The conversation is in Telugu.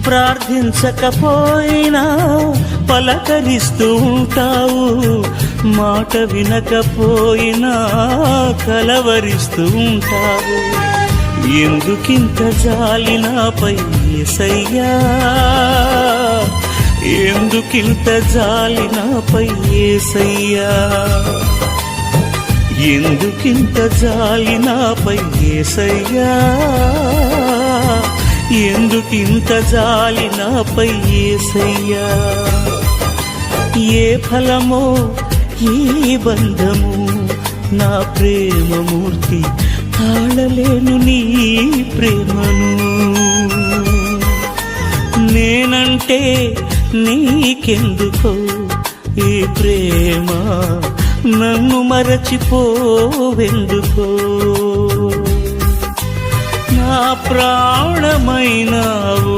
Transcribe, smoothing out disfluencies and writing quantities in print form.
ప్రార్థించకపోయినా పలకరిస్తూ ఉంటావు, మాట వినకపోయినా కలవరిస్తూ ఉంటావు. ఎందుకింత జాలి నాపై యేసయ్యా, ఎందుకింత జాలి నాపై యేసయ్యా, ఎందుకింత జాలి నాపై యేసయ్యా, ఎందుకింత జాలి నాపై యేసయ్యా. ఏ ఫలమో ఈ బంధము, నా ప్రేమమూర్తి తాళలేను నీ ప్రేమను. నేనంటే నీకెందుకో ఈ ప్రేమ, నన్ను మరచిపోవెందుకో. నా ప్రాణమైనావు.